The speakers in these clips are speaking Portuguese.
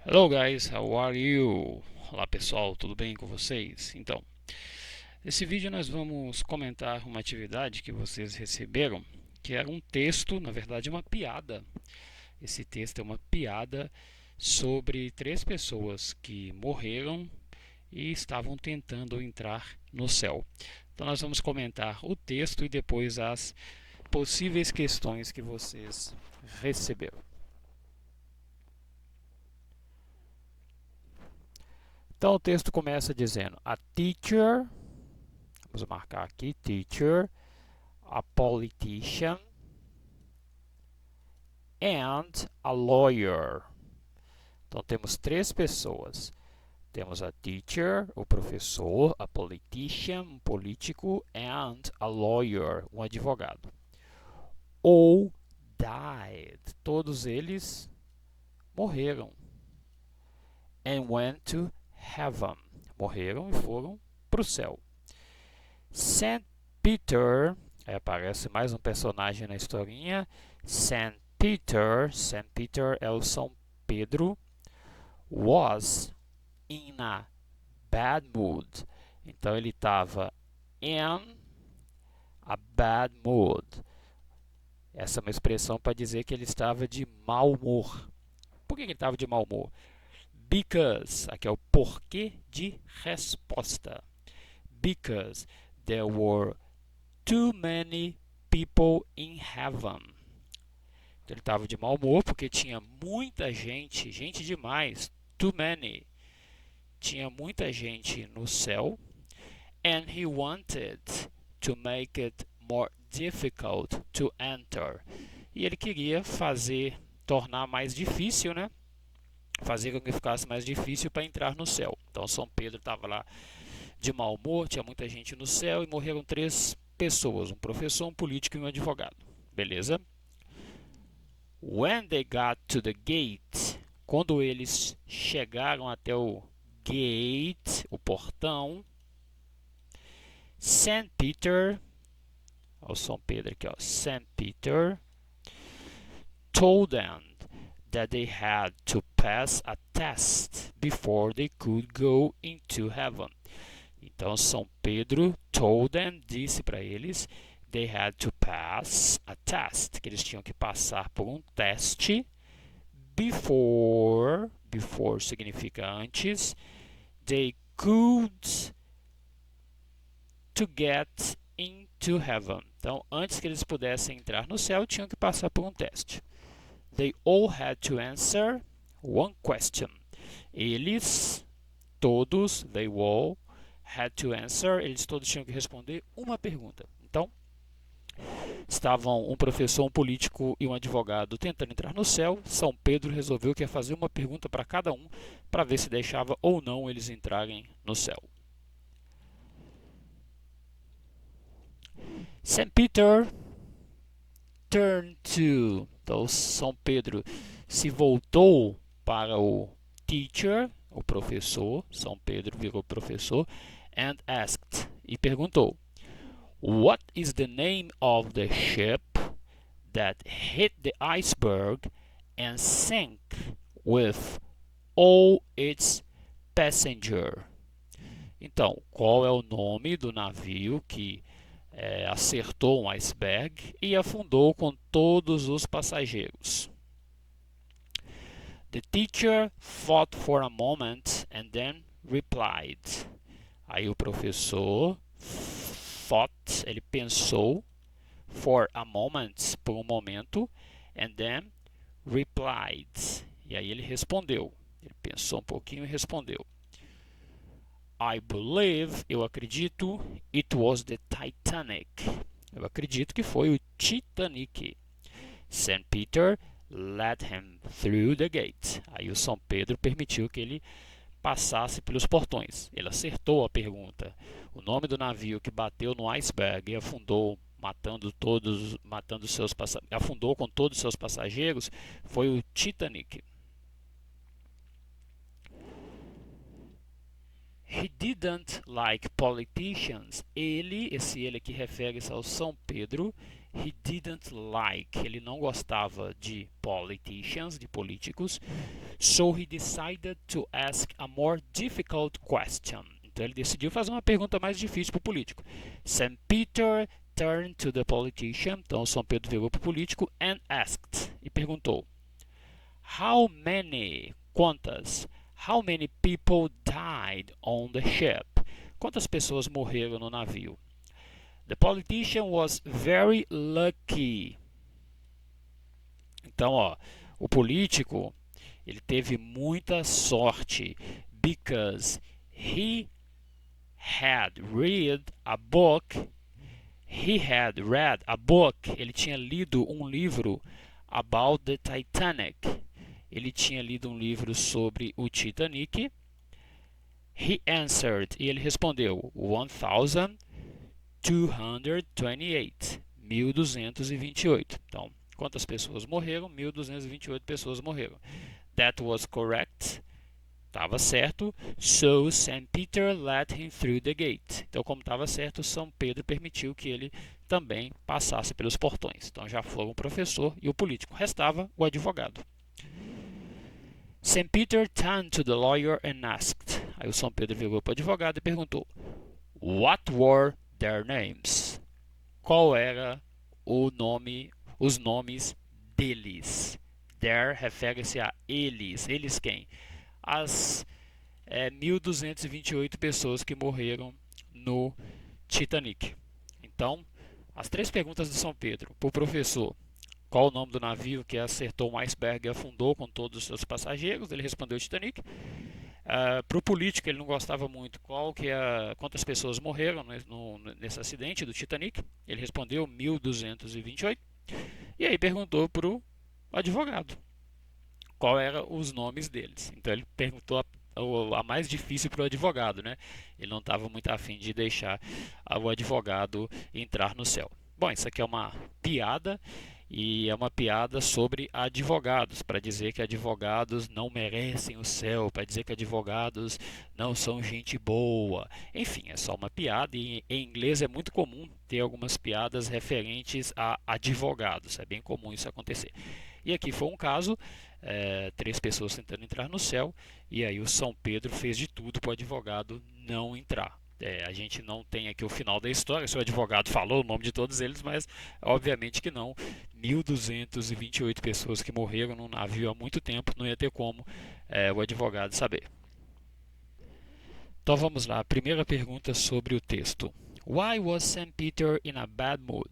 Hello guys, how are you? Olá pessoal, tudo bem com vocês? Então, nesse vídeo nós vamos comentar uma atividade que vocês receberam, que era um texto, na verdade uma piada. Esse texto é uma piada sobre três pessoas que morreram e estavam tentando entrar no céu. Então nós vamos comentar o texto e depois as possíveis questões que vocês receberam. Então o texto começa dizendo: A teacher, vamos marcar aqui, teacher, a politician and a lawyer. Então temos três pessoas. Temos a teacher, o professor, a politician, um político, and a lawyer, um advogado. All died. Todos eles morreram. And went to heaven. Morreram e foram para o céu. Saint Peter, aí aparece mais um personagem na historinha. Saint Peter é o São Pedro, was in a bad mood. Então ele estava in a bad mood. Essa é uma expressão para dizer que ele estava de mau humor. Por que ele estava de mau humor? Because, aqui é o porquê de resposta. Because there were too many people in heaven. Então, ele estava de mau humor porque tinha muita gente, gente demais, too many. Tinha muita gente no céu. And he wanted to make it more difficult to enter. E ele queria tornar mais difícil, né? Fazer com que ficasse mais difícil para entrar no céu. Então São Pedro estava lá de mau humor, tinha muita gente no céu e morreram três pessoas, um professor, um político e um advogado. Beleza? When they got to the gate, quando eles chegaram até o gate, o portão, Saint Peter, o São Pedro aqui, ó, Saint Peter told them that they had to pass a test before they could go into heaven. Então São Pedro told them, disse para eles, they had to pass a test, que eles tinham que passar por um teste before significa antes, they could to get into heaven. Então, antes que eles pudessem entrar no céu, tinham que passar por um teste. They all had to answer one question. Eles todos, they all had to answer, eles todos tinham que responder uma pergunta. Então, estavam um professor, um político e um advogado tentando entrar no céu. São Pedro resolveu que ia fazer uma pergunta para cada um para ver se deixava ou não eles entrarem no céu. Saint Peter turned to. Então, São Pedro se voltou para o teacher, o professor. São Pedro virou professor. And asked, e perguntou: What is the name of the ship that hit the iceberg and sank with all its passengers? Então, qual é o nome do navio que acertou um iceberg e afundou com todos os passageiros? The teacher thought for a moment and then replied. Aí o professor thought, ele pensou for a moment, por um momento, and then replied. E aí ele respondeu. Ele pensou um pouquinho e respondeu. I believe, eu acredito, it was the Titanic. Eu acredito que foi o Titanic. Saint Peter let him through the gate. Aí o São Pedro permitiu que ele passasse pelos portões. Ele acertou a pergunta. O nome do navio que bateu no iceberg e afundou, afundou com todos os seus passageiros foi o Titanic. He didn't didn't like politicians. Esse ele aqui refere-se ao São Pedro. He didn't like, ele não gostava de politicians, de políticos. So he decided to ask a more difficult question. Então ele decidiu fazer uma pergunta mais difícil para o político. St. Peter turned to the politician. Então São Pedro virou para o político and asked, e perguntou: How many, quantas? How many people died on the ship? Quantas pessoas morreram no navio? The politician was very lucky. Então, ó, o político, ele teve muita sorte, because he had read a book. He had read a book. Ele tinha lido um livro about the Titanic. Ele tinha lido um livro sobre o Titanic. He answered, e ele respondeu 1228. 1228. Então, quantas pessoas morreram? 1228 pessoas morreram. That was correct. Estava certo. So St. Peter let him through the gate. Então, como estava certo, São Pedro permitiu que ele também passasse pelos portões. Então, já foram o professor e o político. Restava o advogado. St. Peter turned to the lawyer and asked. Aí o São Pedro virou para o advogado e perguntou: What were their names? Qual era o nome, os nomes deles? Their refere-se a eles. Eles quem? As 1228 pessoas que morreram no Titanic. Então, as três perguntas de São Pedro para o professor: qual o nome do navio que acertou um iceberg e afundou com todos os seus passageiros? Ele respondeu Titanic. Para o político, ele não gostava muito quantas pessoas morreram nesse acidente do Titanic. Ele respondeu 1228. E aí perguntou para o advogado qual eram os nomes deles. Então ele perguntou a mais difícil para o advogado, né? Ele não estava muito afim de deixar o advogado entrar no céu. Bom, isso aqui é uma piada. E é uma piada sobre advogados, para dizer que advogados não merecem o céu, para dizer que advogados não são gente boa. Enfim, é só uma piada, e em inglês é muito comum ter algumas piadas referentes a advogados, é bem comum isso acontecer. E aqui foi um caso, 3 pessoas tentando entrar no céu, e aí o São Pedro fez de tudo para o advogado não entrar. A gente não tem aqui o final da história, se o advogado falou o nome de todos eles, mas obviamente que não. 1228 pessoas que morreram num navio há muito tempo, não ia ter como o advogado saber. Então vamos lá, a primeira pergunta sobre o texto. Why was St. Peter in a bad mood?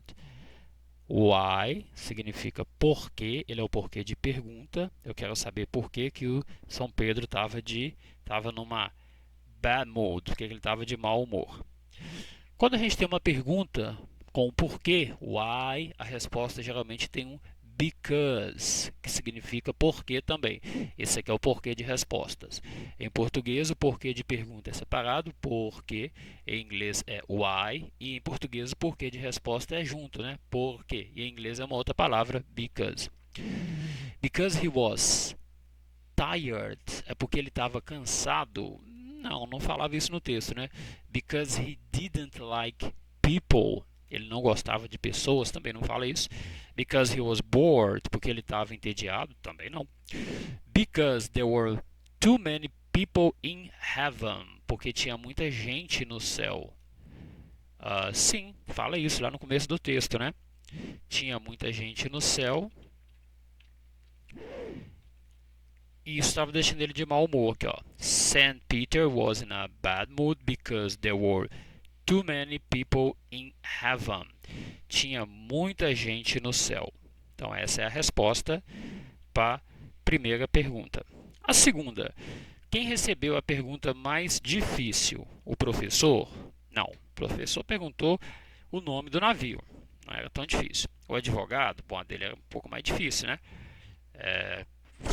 Why significa porquê, ele é o porquê de pergunta. Eu quero saber por que o São Pedro estava numa bad mood, porque ele estava de mau humor. Quando a gente tem uma pergunta com o porquê, why, a resposta geralmente tem um because, que significa porquê também. Esse aqui é o porquê de respostas. Em português, o porquê de pergunta é separado, porquê, em inglês é why, e em português o porquê de resposta é junto, né? Porquê, e em inglês é uma outra palavra, because. Because he was tired, é porque ele estava cansado? Não falava isso no texto, né? Because he didn't like people, ele não gostava de pessoas, também não fala isso. Because he was bored, porque ele estava entediado, também não. Because there were too many people in heaven, porque tinha muita gente no céu. Sim, fala isso lá no começo do texto, né? Tinha muita gente no céu. E isso estava deixando ele de mau humor aqui, ó. St. Peter was in a bad mood because there were too many people in heaven. Tinha muita gente no céu. Então essa é a resposta para a primeira pergunta. A segunda, quem recebeu a pergunta mais difícil? O professor? Não, o professor perguntou o nome do navio. Não era tão difícil. O advogado, bom, a dele era um pouco mais difícil, né?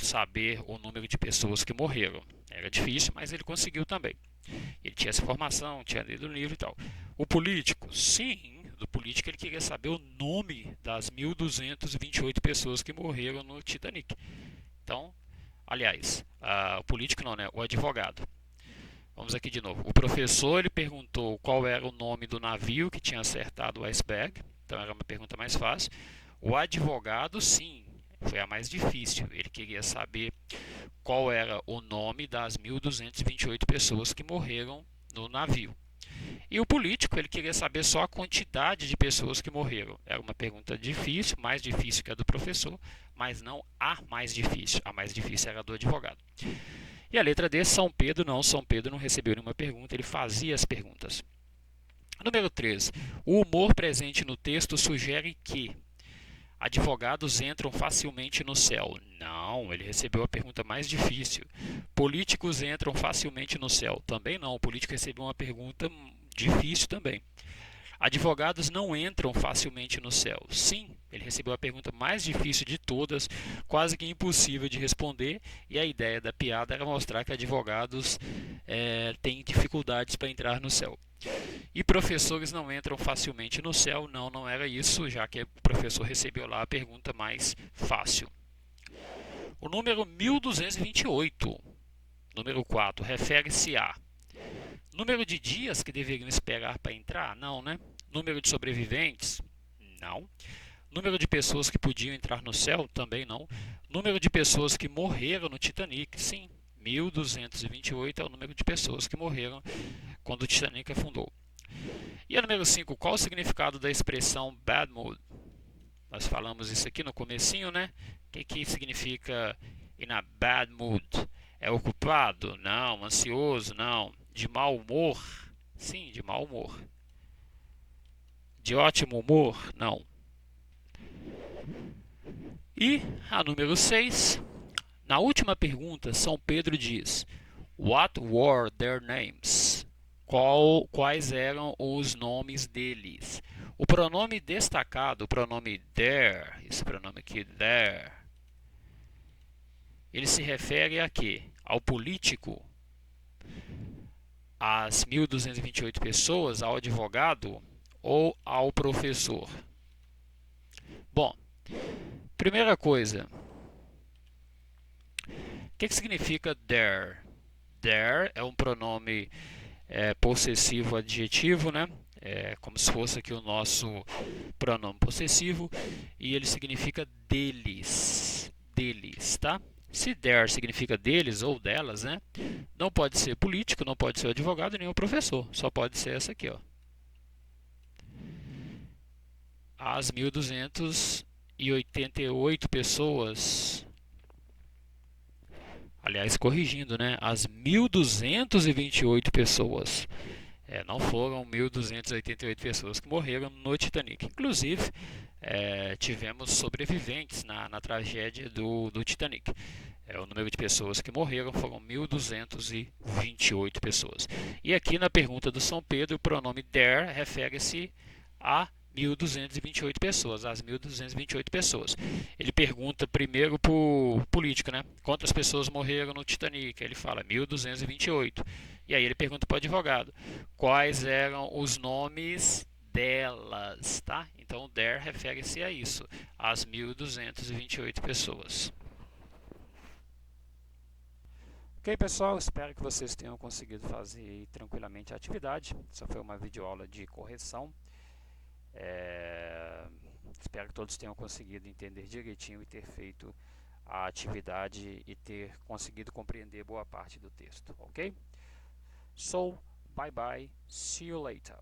Saber o número de pessoas que morreram. Era difícil, mas ele conseguiu também. Ele tinha essa informação, tinha lido o livro e tal. O político, sim, do político ele queria saber o nome das 1228 pessoas que morreram no Titanic. Então, aliás, o político não, né? O advogado. Vamos aqui de novo. O professor ele perguntou qual era o nome do navio que tinha acertado o iceberg. Então era uma pergunta mais fácil. O advogado, sim, foi a mais difícil. Ele queria saber qual era o nome das 1.228 pessoas que morreram no navio. E o político, ele queria saber só a quantidade de pessoas que morreram. Era uma pergunta difícil, mais difícil que a do professor, mas não a mais difícil. A mais difícil era a do advogado. E a letra D, São Pedro não recebeu nenhuma pergunta, ele fazia as perguntas. Número 3. O humor presente no texto sugere que advogados entram facilmente no céu. Não, ele recebeu a pergunta mais difícil. Políticos entram facilmente no céu. Também não, o político recebeu uma pergunta difícil também. Advogados não entram facilmente no céu. Sim, ele recebeu a pergunta mais difícil de todas, quase que impossível de responder, e a ideia da piada era mostrar que advogados têm dificuldades para entrar no céu. E professores não entram facilmente no céu. Não, não era isso, já que o professor recebeu lá a pergunta mais fácil. O número 1228, número 4, refere-se a número de dias que deveriam esperar para entrar? Não, né? Número de sobreviventes? Não. Número de pessoas que podiam entrar no céu? Também não. Número de pessoas que morreram no Titanic? Sim. 1228 é o número de pessoas que morreram quando o Titanic afundou. E a número 5, qual o significado da expressão bad mood? Nós falamos isso aqui no comecinho, né? O que significa in a bad mood? É ocupado? Não. Ansioso? Não. De mau humor? Sim, de mau humor. De ótimo humor? Não. E a número 6, na última pergunta, São Pedro diz: What were their names? Quais eram os nomes deles? O pronome destacado, o pronome their, esse pronome aqui, their, ele se refere a quê? Ao político, às 1.228 pessoas, ao advogado ou ao professor? Bom, primeira coisa, o que significa their? Their é um pronome possessivo adjetivo, né? É como se fosse aqui o nosso pronome possessivo, e ele significa deles, deles, tá? Se their significa deles ou delas, né? Não pode ser político, não pode ser advogado, nem o professor, só pode ser essa aqui, ó. As 1.288 pessoas, aliás, corrigindo, né? As 1.228 pessoas. Não foram 1.288 pessoas que morreram no Titanic. Inclusive, tivemos sobreviventes na tragédia do Titanic. O número de pessoas que morreram foram 1.228 pessoas. E aqui na pergunta do São Pedro, o pronome their refere-se a 1.228 pessoas, as 1.228 pessoas. Ele pergunta primeiro para o político, né? Quantas pessoas morreram no Titanic? Ele fala 1.228. E aí ele pergunta para o advogado, quais eram os nomes delas, tá? Então, their refere-se a isso, as 1.228 pessoas. Ok, pessoal, espero que vocês tenham conseguido fazer tranquilamente a atividade. Essa foi uma videoaula de correção. Espero que todos tenham conseguido entender direitinho e ter feito a atividade e ter conseguido compreender boa parte do texto, ok? So, bye bye, see you later.